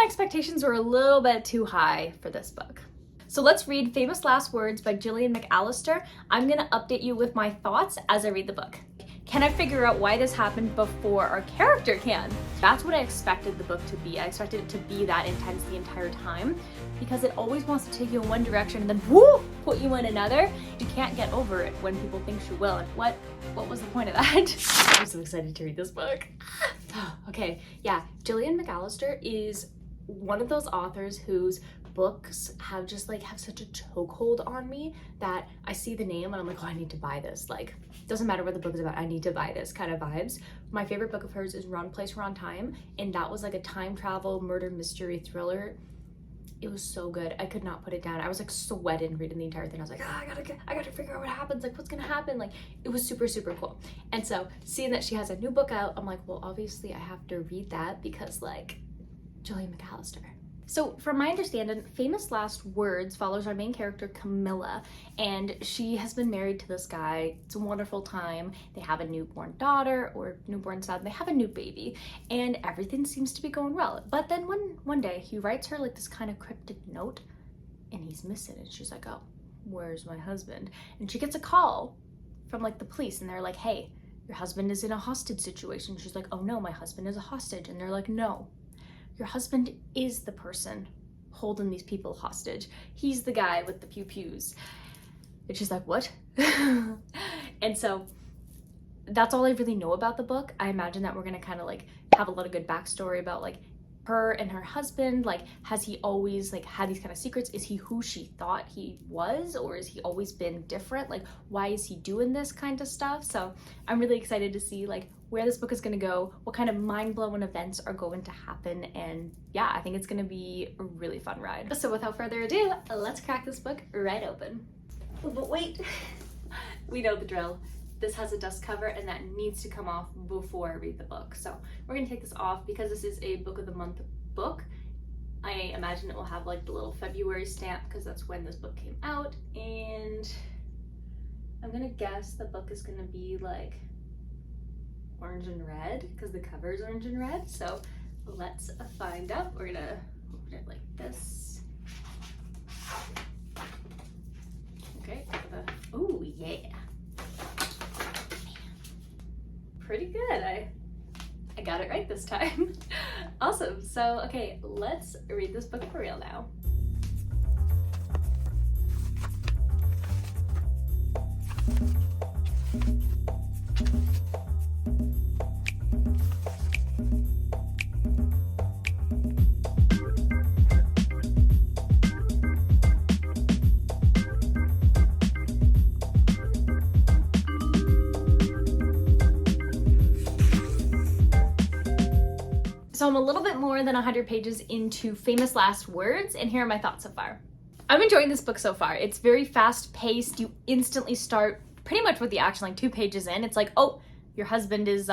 my expectations were a little bit too high for this book. So let's read Famous Last Words by Gillian McAllister. I'm gonna update you with my thoughts as I read the book. Can I figure out why this happened before our character can? That's what I expected the book to be. I expected it to be that intense the entire time because it always wants to take you in one direction and then whoo, put you in another. You can't get over it when people think you will. And what was the point of that? I'm so excited to read this book. Okay, yeah, Gillian McAllister is one of those authors whose books have just like have such a chokehold on me that I see the name and I'm like, oh, I need to buy this. Like, doesn't matter what the book is about, I need to buy this kind of vibes. My favorite book of hers is Wrong Place, Wrong Time, and that was like a time travel murder mystery thriller. It was so good. I could not put it down. I was like sweating reading the entire thing. I was like, oh, I gotta figure out what happens. Like, what's gonna happen? Like, it was super, super cool. And so seeing that she has a new book out, I'm like, well, obviously I have to read that because like Gillian McAllister. So from my understanding, Famous Last Words follows our main character, Camilla, and she has been married to this guy. It's a wonderful time. They have a newborn daughter or newborn son. They have a new baby and everything seems to be going well. But then one day he writes her like this kind of cryptic note and he's missing. And she's like, oh, where's my husband? And she gets a call from like the police and they're like, hey, your husband is in a hostage situation. She's like, oh no, my husband is a hostage. And they're like, no. Your husband is the person holding these people hostage. He's the guy with the pew-pews. And she's like, what? And so that's all I really know about the book. I imagine that we're gonna kind of like have a lot of good backstory about like her and her husband. Like, has he always like had these kind of secrets? Is he who she thought he was, or has he always been different? Like, why is he doing this kind of stuff? So I'm really excited to see like where this book is going to go, what kind of mind-blowing events are going to happen, and yeah, I think it's going to be a really fun ride. So without further ado, let's crack this book right open. Oh, but wait, we know the drill. This has a dust cover and that needs to come off before I read the book. So we're going to take this off because this is a book of the month book. I imagine it will have like the little February stamp because that's when this book came out, and I'm going to guess the book is going to be like orange and red because the cover is orange and red. So let's find out. We're gonna open it like this. Okay. Oh yeah. Pretty good. I got it right this time. Awesome. So okay, let's read this book for real now. So I'm a little bit more than 100 pages into Famous Last Words, and here are my thoughts so far. I'm enjoying this book so far. It's very fast paced. You instantly start pretty much with the action, like 2 pages in. It's like, oh, your husband is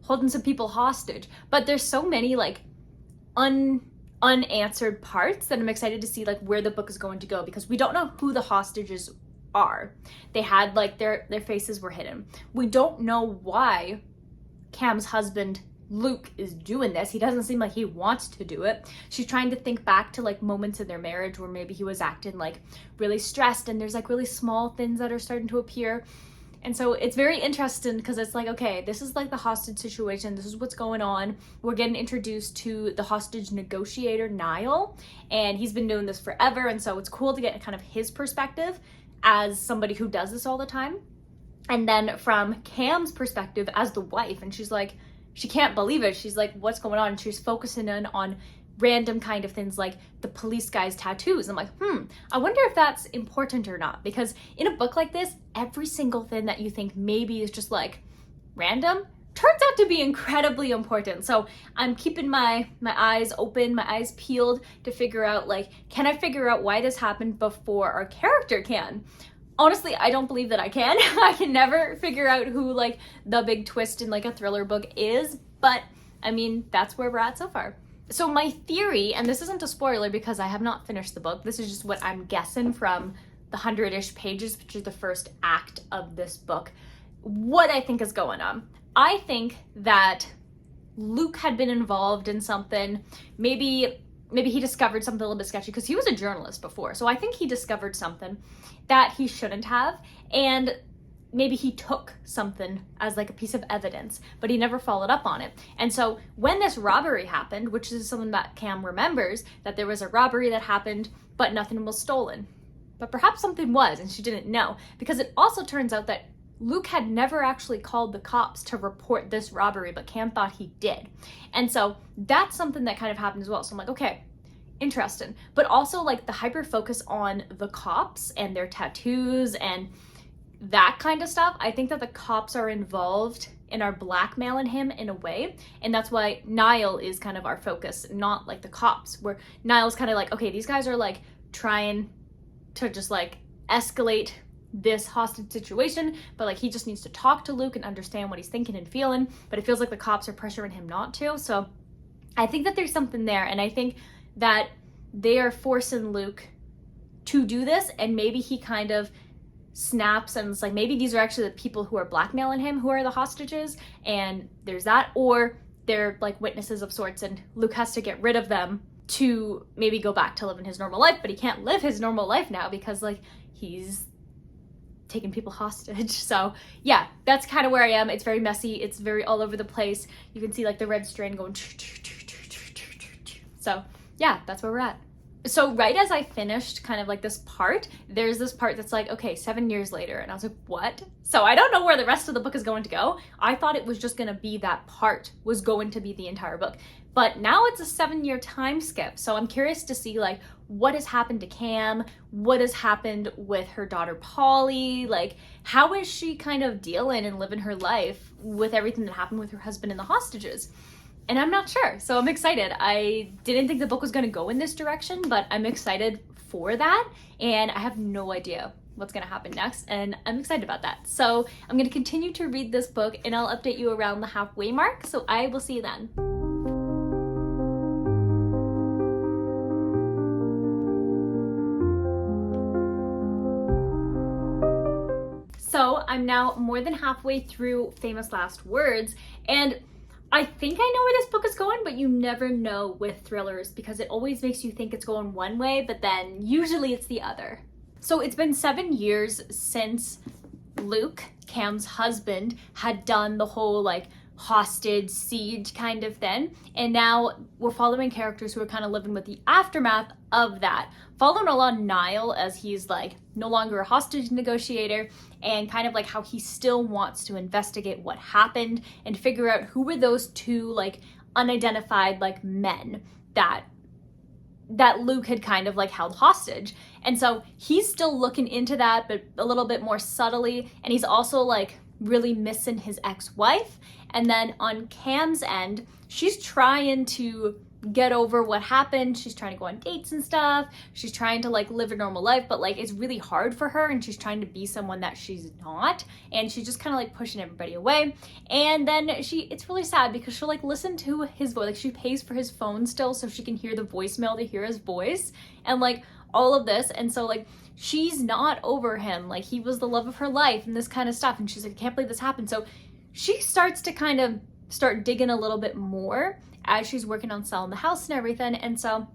holding some people hostage. But there's so many like unanswered parts that I'm excited to see like where the book is going to go, because we don't know who the hostages are. They had like their faces were hidden. We don't know why Cam's husband Luke is doing this. He doesn't seem like he wants to do it. She's trying to think back to like moments in their marriage where maybe he was acting like really stressed, and there's like really small things that are starting to appear. And so it's very interesting because it's like, okay, this is like the hostage situation. This is what's going on. We're getting introduced to the hostage negotiator, Niall, and he's been doing this forever. And so it's cool to get kind of his perspective as somebody who does this all the time. And then from Cam's perspective as the wife, and she's like, she can't believe it. She's like, what's going on? And she's focusing in on random kind of things like the police guy's tattoos. I'm like, I wonder if that's important or not, because in a book like this, every single thing that you think maybe is just like random turns out to be incredibly important. So I'm keeping my eyes open, my eyes peeled to figure out like, can I figure out why this happened before our character can? Honestly, I don't believe that I can. I can never figure out who like the big twist in like a thriller book is, but I mean, that's where we're at so far. So my theory, and this isn't a spoiler because I have not finished the book, this is just what I'm guessing from the 100-ish pages, which is the first act of this book, what I think is going on. I think that Luke had been involved in something. Maybe he discovered something a little bit sketchy, because he was a journalist before. So I think he discovered something that he shouldn't have. And maybe he took something as like a piece of evidence, but he never followed up on it. And so when this robbery happened, which is something that Cam remembers, that there was a robbery that happened, but nothing was stolen. But perhaps something was, and she didn't know, because it also turns out that Luke had never actually called the cops to report this robbery, but Cam thought he did. And so that's something that kind of happened as well. So I'm like, okay, interesting. But also like the hyper focus on the cops and their tattoos and that kind of stuff. I think that the cops are involved in our blackmailing him in a way. And that's why Niall is kind of our focus, not like the cops, where Niall's kind of like, okay, these guys are like trying to just like escalate this hostage situation, but like he just needs to talk to Luke and understand what he's thinking and feeling, but it feels like the cops are pressuring him not to. So I think that there's something there, and I think that they are forcing Luke to do this, and maybe he kind of snaps and it's like, maybe these are actually the people who are blackmailing him who are the hostages, and there's that, or they're like witnesses of sorts and Luke has to get rid of them to maybe go back to living his normal life, but he can't live his normal life now because like he's taking people hostage. So yeah, that's kind of where I am. It's very messy. It's very all over the place. You can see like the red strand going. So yeah, that's where we're at. So right as I finished kind of like this part, there's this part that's like, okay, 7 years later. And I was like, what? So I don't know where the rest of the book is going to go. I thought it was just going to be that part was going to be the entire book. But now it's a 7-year time skip. So I'm curious to see like what has happened to Cam, what has happened with her daughter Polly, like how is she kind of dealing and living her life with everything that happened with her husband and the hostages? And I'm not sure, so I'm excited. I didn't think the book was going to go in this direction, but I'm excited for that, and I have no idea what's going to happen next, and I'm excited about that. So I'm going to continue to read this book, and I'll update you around the halfway mark, so I will see you then. So I'm now more than halfway through Famous Last Words, and I think I know where this book is going, but you never know with thrillers because it always makes you think it's going one way, but then usually it's the other. So it's been 7 years since Luke, Cam's husband, had done the whole like hostage siege kind of thing. And now we're following characters who are kind of living with the aftermath of that. Following along Niall as he's like no longer a hostage negotiator, and kind of like how he still wants to investigate what happened and figure out who were those two like unidentified like men that Luke had kind of like held hostage. And so he's still looking into that, but a little bit more subtly. And he's also like really missing his ex-wife. And then on Cam's end, she's trying to get over what happened. She's trying to go on dates and stuff. She's trying to like live a normal life, but like it's really hard for her, and she's trying to be someone that she's not, and she's just kind of like pushing everybody away. And then it's really sad because she'll like listen to his voice, like she pays for his phone still so she can hear the voicemail to hear his voice and like all of this. And so like she's not over him, like he was the love of her life and this kind of stuff, and she's like, I can't believe this happened. So she starts to kind of start digging a little bit more as she's working on selling the house and everything. And so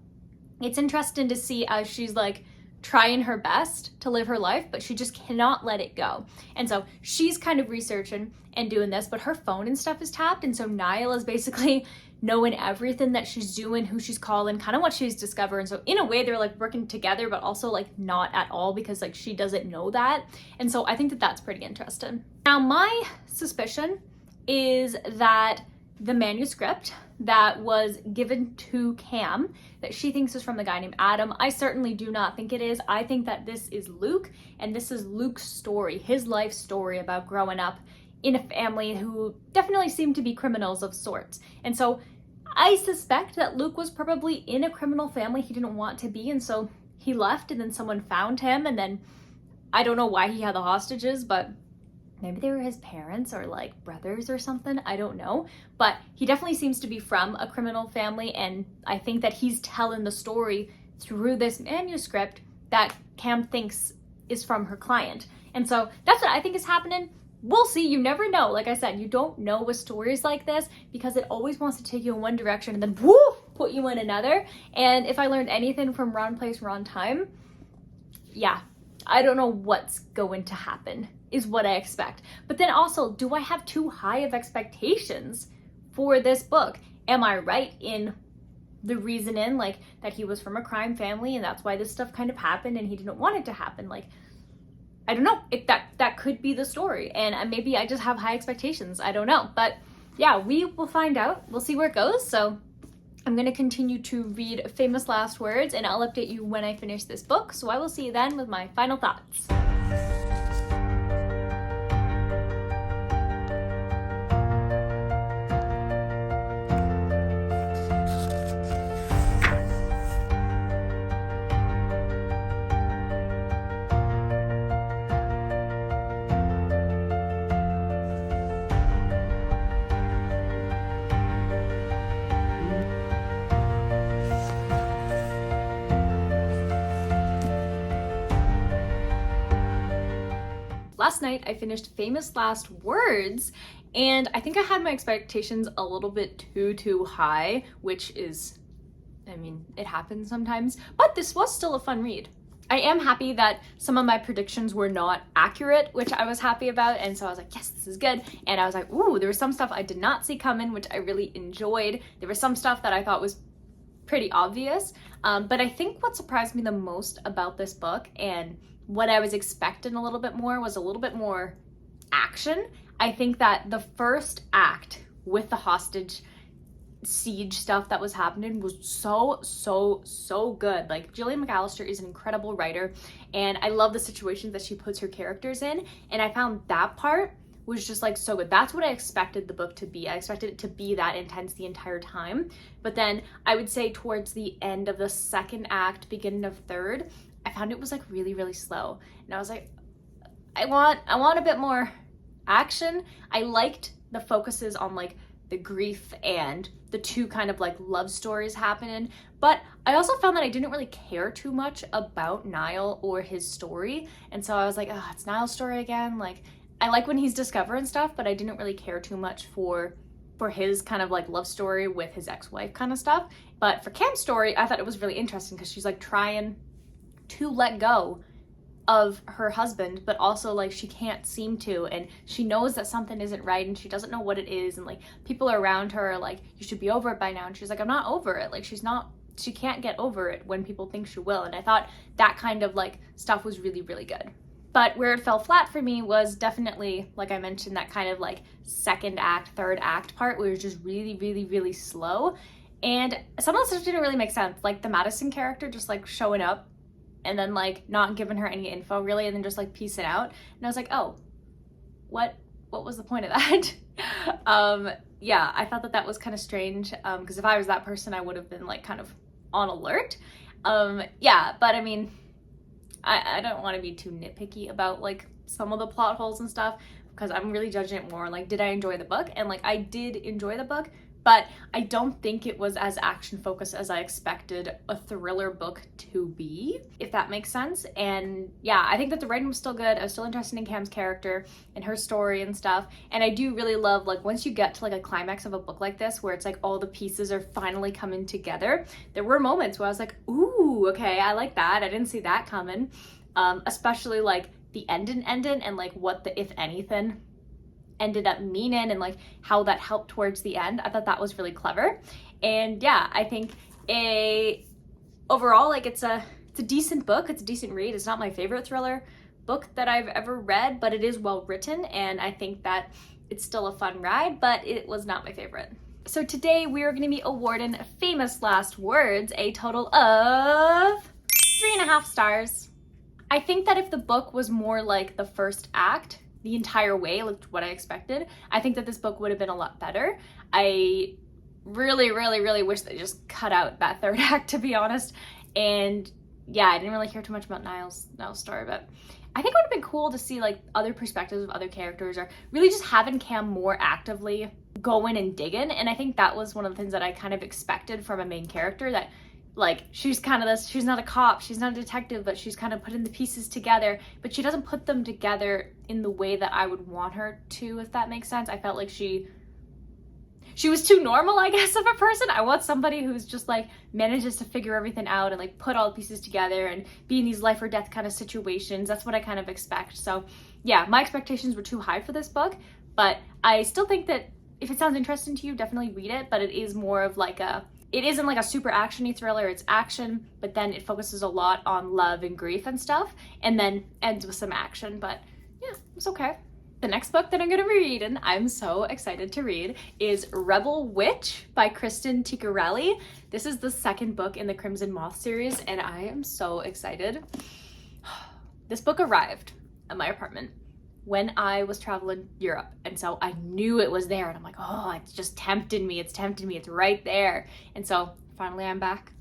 it's interesting to see as she's like trying her best to live her life, but she just cannot let it go. And so she's kind of researching and doing this, but her phone and stuff is tapped. And so Niall is basically knowing everything that she's doing, who she's calling, kind of what she's discovering. So in a way they're like working together, but also like not at all, because like she doesn't know that. And so I think that that's pretty interesting. Now my suspicion is that the manuscript that was given to Cam, that she thinks is from the guy named Adam, I certainly do not think it is. I think that this is Luke, and this is Luke's story, his life story about growing up in a family who definitely seemed to be criminals of sorts. And so I suspect that Luke was probably in a criminal family he didn't want to be, and so he left, and then someone found him, and then I don't know why he had the hostages, but maybe they were his parents or like brothers or something, I don't know. But he definitely seems to be from a criminal family, and I think that he's telling the story through this manuscript that Cam thinks is from her client. And so that's what I think is happening. we'll see. You never know. Like I said, you don't know with stories like this because it always wants to take you in one direction and then whoo, put you in another. And if I learned anything from Wrong Place, Wrong Time, yeah, I don't know what's going to happen is what I expect. But then also, do I have too high of expectations for this book? Am I right in the reasoning, like, that he was from a crime family and that's why this stuff kind of happened and he didn't want it to happen? Like, I don't know if that could be the story, and maybe I just have high expectations. I don't know, but yeah, we will find out. We'll see where it goes. So I'm going to continue to read Famous Last Words, and I'll update you when I finish this book. So I will see you then with my final thoughts. Last night I finished Famous Last Words, and I think I had my expectations a little bit too high, which is, I mean, it happens sometimes, but this was still a fun read. I am happy that some of my predictions were not accurate, which I was happy about, and so I was like, yes, this is good. And I was like, ooh, there was some stuff I did not see coming, which I really enjoyed. There was some stuff that I thought was pretty obvious, but I think what surprised me the most about this book, and what I was expecting a little bit more, was a little bit more action. I think that the first act with the hostage siege stuff that was happening was so good. Like, Gillian McAllister is an incredible writer, and I love the situations that she puts her characters in, and I found that part was just like so good. That's what I expected the book to be. I expected it to be that intense the entire time. But then I would say towards the end of the second act, beginning of third, I found it was like really slow. And I was like, I want a bit more action. I liked the focuses on like the grief and the two kind of like love stories happening. But I also found that I didn't really care too much about Niall or his story. And so I was like, oh, it's Niall's story again. Like, I like when he's discovering stuff, but I didn't really care too much for his kind of like love story with his ex-wife kind of stuff. But for Cam's story, I thought it was really interesting because she's like trying to let go of her husband, but also like she can't seem to, and she knows that something isn't right and she doesn't know what it is, and like people around her are like, you should be over it by now, and she's like, I'm not over it. Like, she can't get over it when people think she will. And I thought that kind of like stuff was really good. But where it fell flat for me was definitely, like I mentioned, that kind of like second act, third act part where it was just really slow, and some of the stuff didn't really make sense. Like the Madison character just like showing up and then like not giving her any info really, and then just like piecing out. And I was like, oh, what was the point of that? Yeah, I thought that was kind of strange, because if I was that person, I would have been like kind of on alert. Yeah, but I mean, I don't want to be too nitpicky about like some of the plot holes and stuff, because I'm really judging it more like, did I enjoy the book? And like, I did enjoy the book, but I don't think it was as action focused as I expected a thriller book to be, if that makes sense. And yeah, I think that the writing was still good. I was still interested in Cam's character and her story and stuff. And I do really love, like, once you get to like a climax of a book like this, where it's like all the pieces are finally coming together, there were moments where I was like, ooh, okay, I like that. I didn't see that coming. Especially like the ending and like what the if anything ended up meaning, and like how that helped towards the end. I thought that was really clever. And yeah, I think overall, like, it's a decent book. It's a decent read. It's not my favorite thriller book that I've ever read, but it is well written, and I think that it's still a fun ride, but it was not my favorite. So today we are going to be awarding Famous Last Words a total of 3.5 stars. I think that if the book was more like the first act the entire way, like what I expected, I think that this book would have been a lot better. I really wish they just cut out that third act, to be honest. And yeah, I didn't really care too much about Niall's story, but I think it would have been cool to see like other perspectives of other characters, or really just having Cam more actively going and digging. And I think that was one of the things that I kind of expected from a main character, that like, she's kind of this, she's not a cop, she's not a detective, but she's kind of putting the pieces together, but she doesn't put them together in the way that I would want her to, if that makes sense. I felt like she was too normal, I guess, of a person. I want somebody who's just like manages to figure everything out and like put all the pieces together and be in these life or death kind of situations. That's what I kind of expect. So yeah, my expectations were too high for this book, but I still think that if it sounds interesting to you, definitely read it. But it is more of like it isn't like a super action-y thriller. It's action, but then it focuses a lot on love and grief and stuff, and then ends with some action. But yeah, it's okay. The next book that I'm going to be reading, I'm so excited to read, is Rebel Witch by Kristen Ticcarelli. This is the second book in the Crimson Moth series, and I am so excited. This book arrived at my apartment when I was traveling Europe, and so I knew it was there, and I'm like, oh, it's just tempting me, it's right there. And so finally I'm back,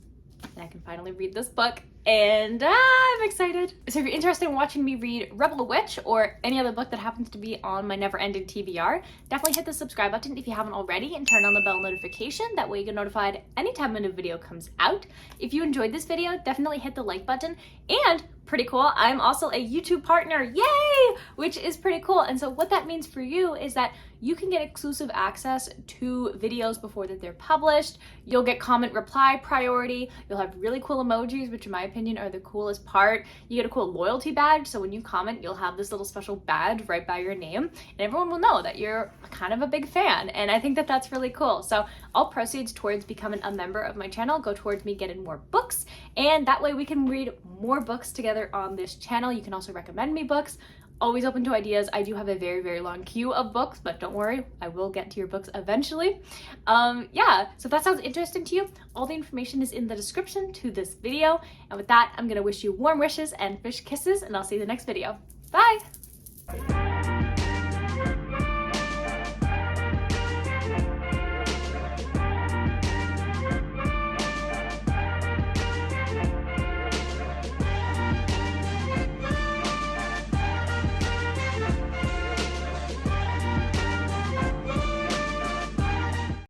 and I can finally read this book, and I'm excited. So if you're interested in watching me read Rebel Witch or any other book that happens to be on my never-ending TBR, definitely hit the subscribe button if you haven't already, and turn on the bell notification. That way you get notified anytime a new video comes out. If you enjoyed this video, definitely hit the like button, and pretty cool, I'm also a YouTube partner, yay! Which is pretty cool. And so what that means for you is that you can get exclusive access to videos before that they're published. You'll get comment reply priority. You'll have really cool emojis, which in my opinion are the coolest part. You get a cool loyalty badge, so when you comment, you'll have this little special badge right by your name, and everyone will know that you're kind of a big fan, and I think that that's really cool. So all proceeds towards becoming a member of my channel go towards me getting more books, and that way we can read more books together on this channel. You can also recommend me books. Always open to ideas. I do have a very, very long queue of books, but don't worry, I will get to your books eventually. Yeah, so if that sounds interesting to you, all the information is in the description to this video. And with that, I'm gonna wish you warm wishes and fish kisses, and I'll see you in the next video. Bye!